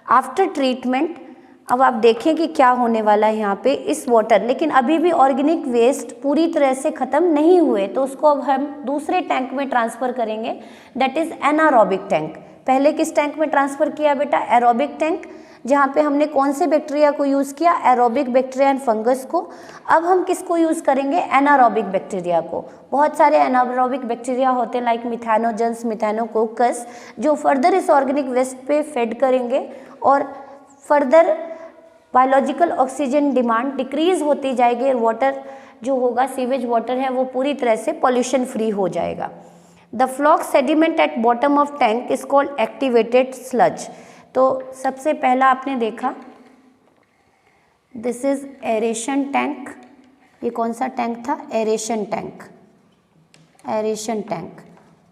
after treatment. अब आप देखें कि क्या होने वाला है यहाँ पे इस वाटर, लेकिन अभी भी ऑर्गेनिक वेस्ट पूरी तरह से ख़त्म नहीं हुए, तो उसको अब हम दूसरे टैंक में ट्रांसफ़र करेंगे, दैट इज़ एनारोबिक टैंक। पहले किस टैंक में ट्रांसफ़र किया बेटा, एरोबिक टैंक, जहाँ पे हमने कौन से बैक्टीरिया को यूज़ किया, एरोबिक बैक्टीरिया एंड फंगस को। अब हम किसको यूज़ करेंगे, एनारोबिक बैक्टीरिया को। बहुत सारे एनारोबिक बैक्टीरिया होते हैं लाइक मिथैनोजेंस, मिथैनोकोकस, जो फर्दर इस ऑर्गेनिक वेस्ट पे फेड करेंगे और further biological oxygen demand decrease होती जाएगी और वाटर जो होगा, सीवेज वाटर है, वो पूरी तरह से पॉल्यूशन फ्री हो जाएगा। The floc sediment at bottom of tank is called activated sludge. तो सबसे पहला आपने देखा दिस इज एरेशन टैंक। ये कौन सा टैंक था, aeration tank, aeration tank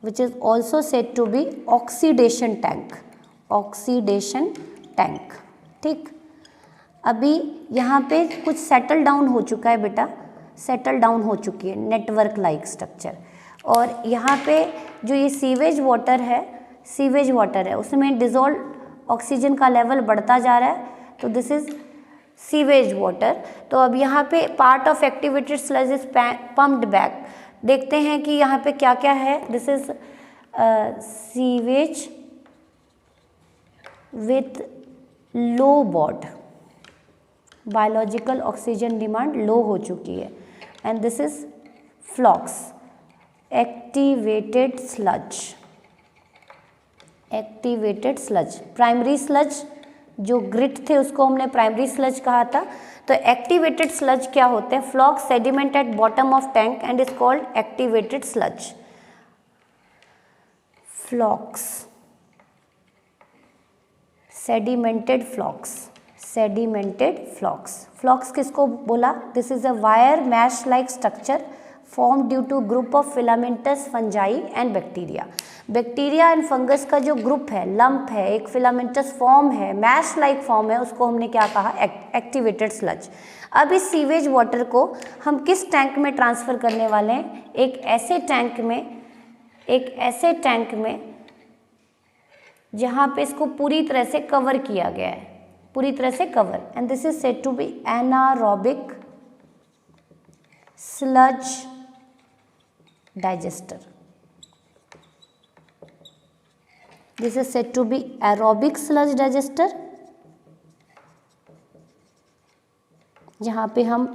which is also said to be oxidation tank, oxidation tank. ठीक, अभी यहाँ पे कुछ सेटल डाउन हो चुका है बेटा, सेटल डाउन हो चुकी है नेटवर्क लाइक स्ट्रक्चर, और यहाँ पे जो ये सीवेज वाटर है, सीवेज वाटर है, उसमें डिजोल्व ऑक्सीजन का लेवल बढ़ता जा रहा है, तो दिस इज सीवेज वाटर। तो अब यहाँ पे part of activated sludge is pumped back. देखते हैं कि यहाँ पे क्या क्या है, this is sewage with low BOD, biological oxygen demand low हो चुकी है, and this is flocs activated sludge, activated sludge, primary sludge जो ग्रिट थे उसको हमने प्राइमरी स्लज कहा था। तो एक्टिवेटेड स्लज क्या होते हैं? Flocs sediment at bottom of tank and is called activated sludge. Flocs, sedimented flocs, sedimented flocs. Flocs किसको बोला? This is a wire mesh like structure form due to group of filamentous fungi and bacteria. Bacteria and fungus का जो group है, lump है, एक filamentous form है, mesh like form है, उसको हमने क्या कहा? Activated sludge. अब इस सीवेज वाटर को हम किस टैंक में ट्रांसफ़र करने वाले हैं? एक ऐसे टैंक में जहाँ पे इसको पूरी तरह से कवर किया गया है, पूरी तरह से cover, and this is said to be anaerobic sludge digester. This is said to be aerobic sludge digester, जहाँ पे हम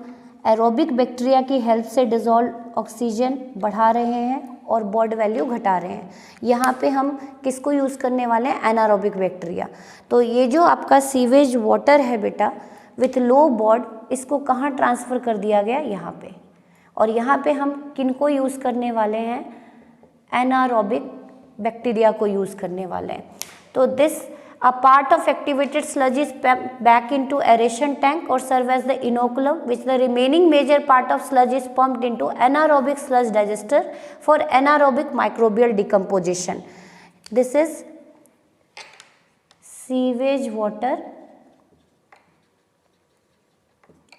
एरोबिक बैक्टीरिया की हेल्प से डिजॉल्व ऑक्सीजन बढ़ा रहे हैं और बॉड वैल्यू घटा रहे हैं। यहाँ पे हम किसको यूज़ करने वाले हैं? Anaerobic bacteria. तो ये जो आपका सीवेज वाटर है बेटा विथ लो बॉड, इसको कहाँ ट्रांसफ़र कर दिया गया? यहाँ पे। और यहाँ पे हम किनको यूज़ करने वाले हैं? एनारोबिक बैक्टीरिया को यूज़ करने वाले हैं। तो this a part of activated sludge is pumped back into aeration tank or serve as the inoculum, which the remaining major part of sludge is pumped into anaerobic sludge digester for anaerobic microbial decomposition. This is sewage water.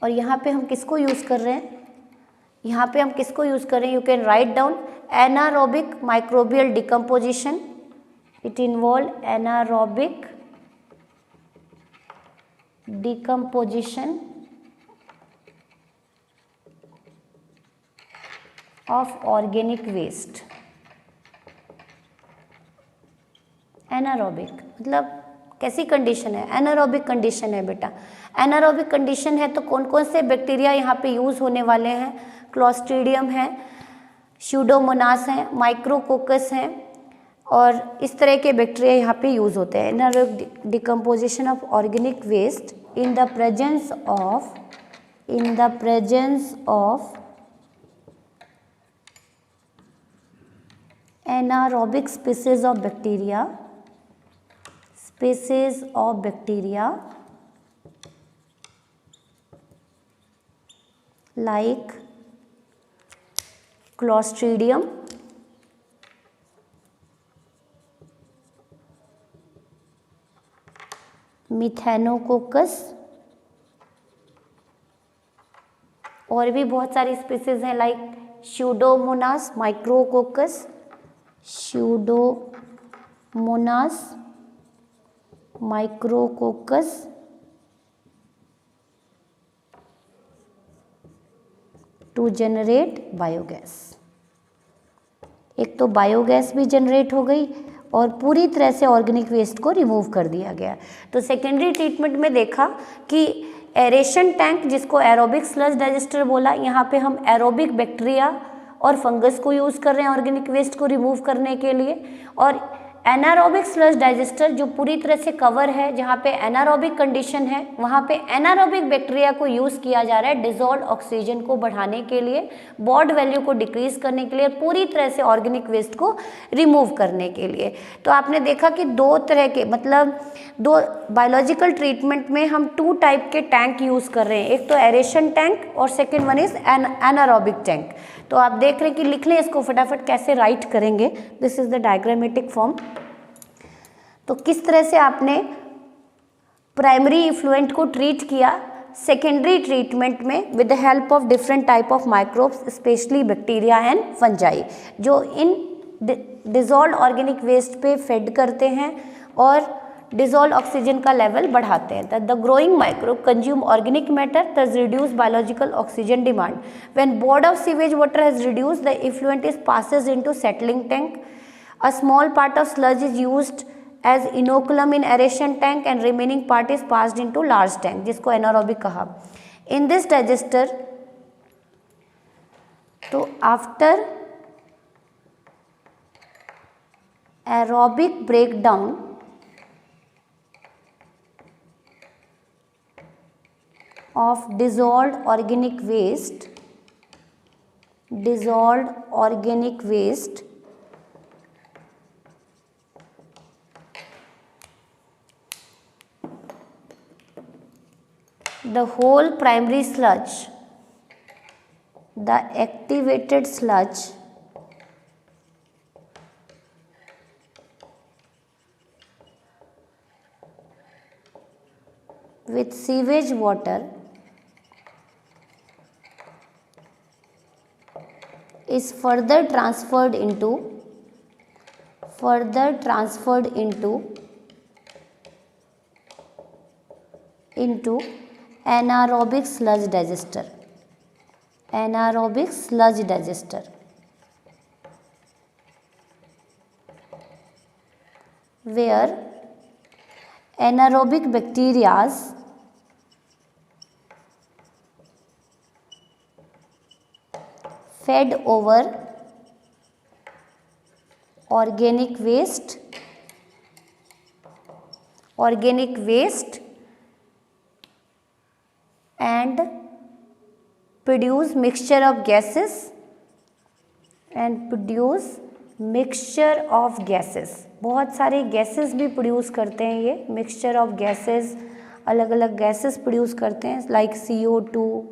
और यहाँ पे हम किसको use कर रहे हैं? यहाँ पे हम किसको यूज़ कर रहे हैं? You can write down anaerobic microbial decomposition. It involved anaerobic decomposition of organic waste. Anaerobic मतलब कैसी कंडीशन है? एनारोबिक कंडीशन है बेटा। एनारोबिक कंडीशन है तो कौन कौन से बैक्टीरिया यहाँ पे यूज़ होने वाले हैं? क्लोस्ट्रीडियम है, स्यूडोमोनास है, माइक्रोकोकस हैं, और इस तरह के बैक्टीरिया यहाँ पे यूज़ होते हैं। Anaerobic decomposition of organic waste in the presence of anaerobic species of bacteria like Clostridium, Methanococcus, और भी बहुत सारी स्पीसीज हैं like pseudomonas, micrococcus, pseudomonas, micrococcus, to generate biogas. एक तो बायोगैस भी जनरेट हो गई और पूरी तरह से ऑर्गेनिक वेस्ट को रिमूव कर दिया गया। तो सेकेंडरी ट्रीटमेंट में देखा कि एरेशन टैंक, जिसको एरोबिक स्लज डाइजेस्टर बोला, यहाँ पे हम एरोबिक बैक्टीरिया और फंगस को यूज़ कर रहे हैं ऑर्गेनिक वेस्ट को रिमूव करने के लिए। और एनारोबिक स्लज डाइजेस्टर जो पूरी तरह से कवर है, जहाँ पे एनारोबिक कंडीशन है, वहाँ पे एनारोबिक बैक्टीरिया को यूज़ किया जा रहा है डिजॉल्व ऑक्सीजन को बढ़ाने के लिए, बॉड वैल्यू को डिक्रीज करने के लिए, पूरी तरह से ऑर्गेनिक वेस्ट को रिमूव करने के लिए। तो आपने देखा कि दो तरह के, मतलब दो बायोलॉजिकल ट्रीटमेंट में हम 2 टाइप के टैंक यूज़ कर रहे हैं। एक तो एरेशन टैंक और second one is anaerobic tank. तो आप देख रहे हैं कि लिख लें इसको फटाफट, कैसे राइट करेंगे। This is the diagrammatic form. तो किस तरह से आपने प्राइमरी इफ्लुएंट को ट्रीट किया, सेकेंडरी ट्रीटमेंट में with the help of different type of microbes, specially bacteria and fungi, जो इन डिजॉल्व ऑर्गेनिक वेस्ट पे फेड करते हैं और डिजॉल्व ऑक्सीजन का लेवल बढ़ाते हैं। The growing microbe consume organic matter, thus reduce biological oxygen demand. When body of sewage water has reduced, the effluent is passes into settling tank. A small part of sludge is used as inoculum in aeration tank and remaining part is passed into large tank, जिसको anaerobic कहा। In this digester, तो after aerobic breakdown, of dissolved organic waste the whole primary sludge, the activated sludge with sewage water is further transferred into anaerobic sludge digester, where anaerobic bacteria fed over organic waste and produce mixture of gases बहुत सारे gases भी produce करते हैं ये mixture of gases, अलग अलग gases produce करते हैं like CO2,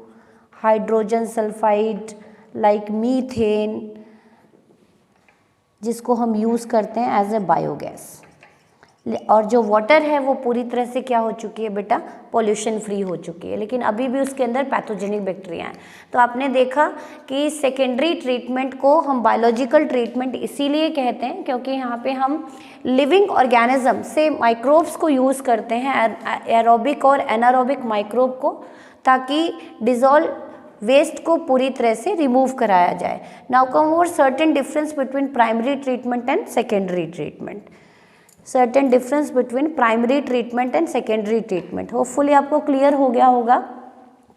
hydrogen sulphide, like methane, जिसको हम यूज़ करते हैं एज ए बायोगैस। और जो वाटर है वो पूरी तरह से क्या हो चुकी है बेटा, पॉल्यूशन फ्री हो चुकी है, लेकिन अभी भी उसके अंदर पैथोजेनिक बैक्टीरिया हैं। तो आपने देखा कि सेकेंडरी ट्रीटमेंट को हम बायोलॉजिकल ट्रीटमेंट इसीलिए कहते हैं क्योंकि यहाँ पे हम लिविंग ऑर्गेनिज्म से माइक्रोब्स को यूज़ करते हैं, एरोबिक और एनारोबिक माइक्रोब को, ताकि डिजॉल्व वेस्ट को पूरी तरह से रिमूव कराया जाए। Now come over certain difference between primary treatment and secondary treatment. Hopefully आपको क्लियर हो गया होगा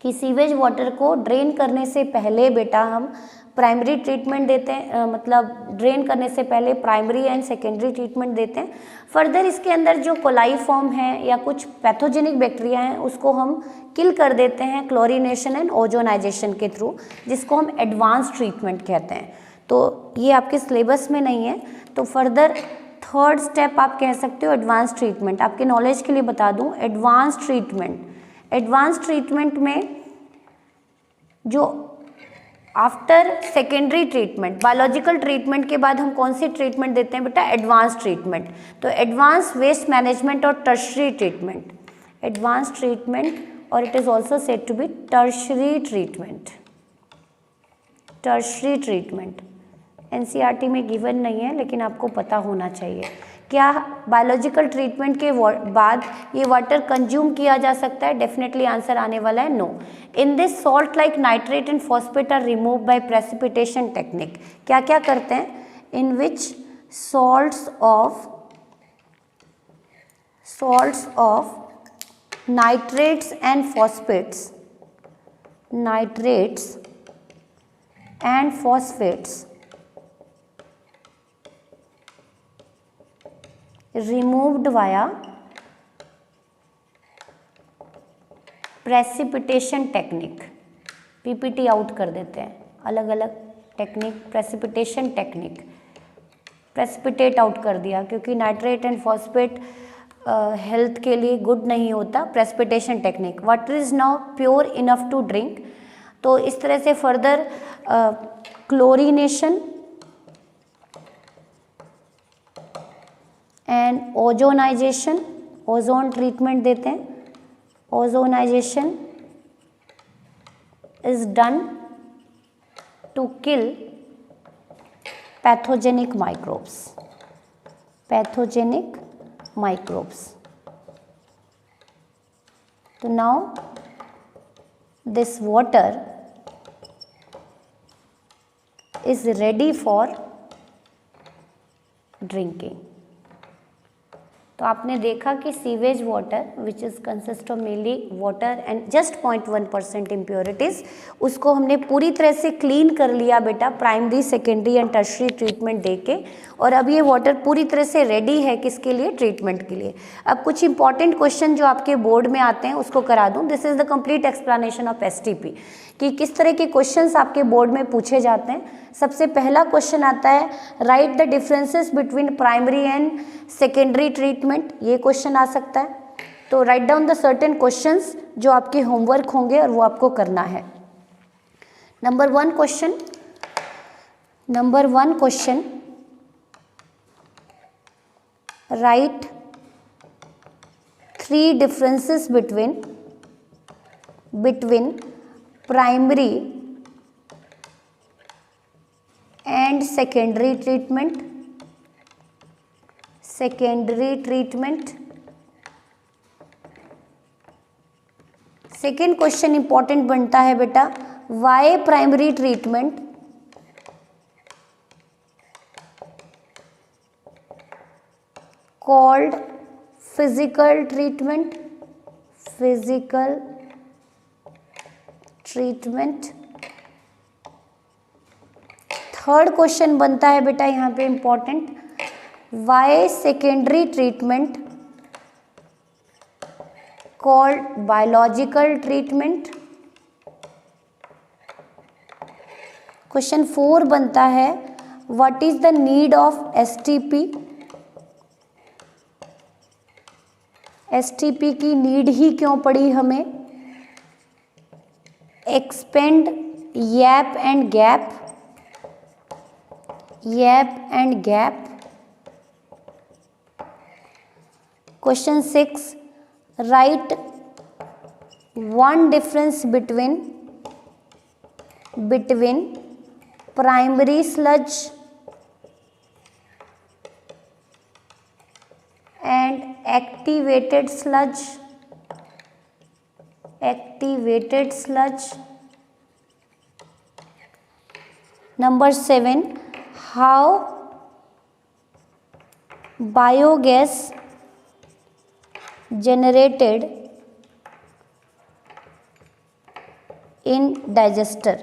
कि सीवेज वाटर को ड्रेन करने से पहले बेटा हम प्राइमरी ट्रीटमेंट देते हैं, मतलब ड्रेन करने से पहले प्राइमरी एंड सेकेंडरी ट्रीटमेंट देते हैं। फर्दर इसके अंदर जो कोलाइफॉर्म है या कुछ पैथोजेनिक बैक्टीरिया हैं उसको हम किल कर देते हैं क्लोरीनेशन एंड ओजोनाइजेशन के थ्रू, जिसको हम एडवांस ट्रीटमेंट कहते हैं। तो ये आपके सिलेबस में नहीं है, तो फर्दर थर्ड स्टेप आप कह सकते हो एडवांस ट्रीटमेंट। आपके नॉलेज के लिए बता दूं, एडवांस ट्रीटमेंट में जो after secondary treatment, biological treatment के बाद हम कौन सी ट्रीटमेंट देते हैं बेटा, एडवांस ट्रीटमेंट। तो एडवांस वेस्ट मैनेजमेंट और टर्शरी ट्रीटमेंट, एडवांस ट्रीटमेंट, और it is also said to be tertiary treatment. NCERT में गिवन नहीं है लेकिन आपको पता होना चाहिए। क्या बायोलॉजिकल ट्रीटमेंट के बाद ये वाटर कंज्यूम किया जा सकता है? डेफिनेटली आंसर आने वाला है no. In this salt like nitrate and phosphate are remove by precipitation technique. क्या क्या करते हैं? In which salts of nitrates and phosphates removed via precipitation technique, PPT out कर देते हैं, अलग अलग technique, precipitation technique, precipitate out कर दिया क्योंकि नाइट्रेट एंड फॉस्फेट हेल्थ के लिए गुड नहीं होता। Precipitation technique, water is now pure enough to drink. तो इस तरह से further chlorination and ozonization, ozone treatment देते हैं। Ozonization is done to kill pathogenic microbes. तो now this water is ready for drinking. तो आपने देखा कि sewage water which is consist of mainly water and just 0.1% impurities, उसको हमने पूरी तरह से क्लीन कर लिया बेटा primary, secondary and tertiary treatment देके, और अब ये वाटर पूरी तरह से रेडी है किसके लिए, ट्रीटमेंट के लिए। अब कुछ इंपॉर्टेंट क्वेश्चन जो आपके बोर्ड में आते हैं उसको करा दूं। This is the complete explanation of STP कि किस तरह के क्वेश्चंस आपके बोर्ड में पूछे जाते हैं। सबसे पहला क्वेश्चन आता है, write the differences between primary and secondary treatment, ये क्वेश्चन आ सकता है। तो write down the certain questions जो आपके होमवर्क होंगे और वो आपको करना है। Number one question, write 3 differences between primary and secondary treatment. Second question important बनता है बेटा, why primary treatment called physical treatment. Third question बनता है बेटा यहाँ पे important, why secondary treatment called biological treatment. Question 4 बनता है, what is the need of STP. STP की नीड ही क्यों पड़ी हमें, expand YAP and gap. Question 6, right one difference between primary sludge and activated sludge. Number 7, how biogas generated in digester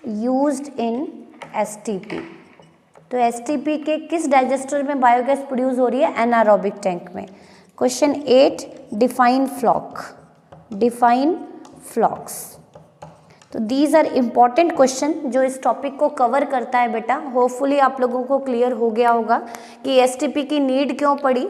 used in STP. तो STP के किस digester में biogas produce हो रही है, एनारोबिक टैंक में। Question 8, define flocs. तो these are important question जो इस टॉपिक को कवर करता है बेटा। होपफुली आप लोगों को क्लियर हो गया होगा कि STP की नीड क्यों पड़ी,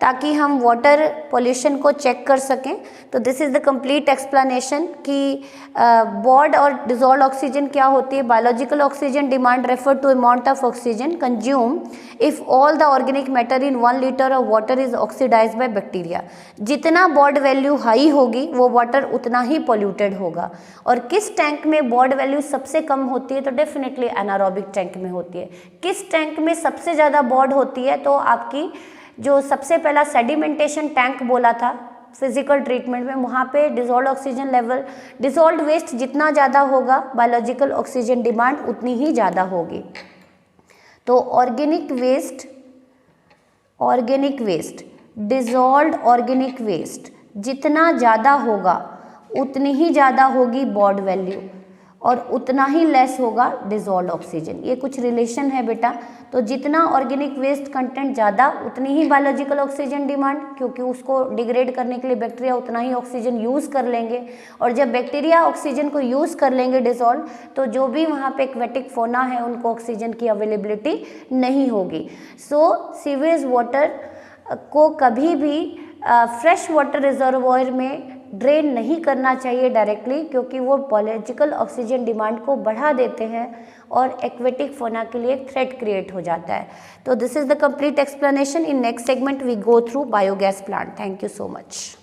ताकि हम वाटर पोल्यूशन को चेक कर सकें। तो this is the complete explanation कि बॉड और डिजॉल्व ऑक्सीजन क्या होती है। Biological oxygen demand refer to amount of oxygen consume if all the organic matter in 1 litre of water is oxidise by bacteria. जितना BOD value high होगी वो water उतना ही polluted होगा। और किस टैंक में बॉड वैल्यू सबसे कम होती है, तो डेफिनेटली एनारोबिक टैंक में होती है। किस टैंक में सबसे ज़्यादा बॉड होती है, तो आपकी जो सबसे पहला सेडिमेंटेशन टैंक बोला था फिजिकल ट्रीटमेंट में, वहाँ पे dissolve oxygen level, dissolve waste जितना ज़्यादा होगा बायोलॉजिकल ऑक्सीजन डिमांड उतनी ही ज़्यादा होगी। तो organic waste dissolve organic waste जितना ज़्यादा होगा उतनी ही ज़्यादा होगी बॉड वैल्यू और उतना ही लेस होगा डिजॉल्व ऑक्सीजन। ये कुछ रिलेशन है बेटा। तो जितना ऑर्गेनिक वेस्ट कंटेंट ज़्यादा उतनी ही बायोलॉजिकल ऑक्सीजन डिमांड, क्योंकि उसको डिग्रेड करने के लिए बैक्टीरिया उतना ही ऑक्सीजन यूज़ कर लेंगे। और जब बैक्टीरिया ऑक्सीजन को यूज़ कर लेंगे डिजॉल्व, तो जो भी वहाँ पे एक्वेटिक फोना है उनको ऑक्सीजन की अवेलेबिलिटी नहीं होगी। सो सीवेज वाटर को कभी भी फ्रेश वाटर रिजर्वॉयर में ड्रेन नहीं करना चाहिए डायरेक्टली, क्योंकि वो बायोलॉजिकल ऑक्सीजन डिमांड को बढ़ा देते हैं और एक्वेटिक फोना के लिए थ्रेट क्रिएट हो जाता है। तो this is the complete explanation. In next segment we go through biogas plant. Thank you so much.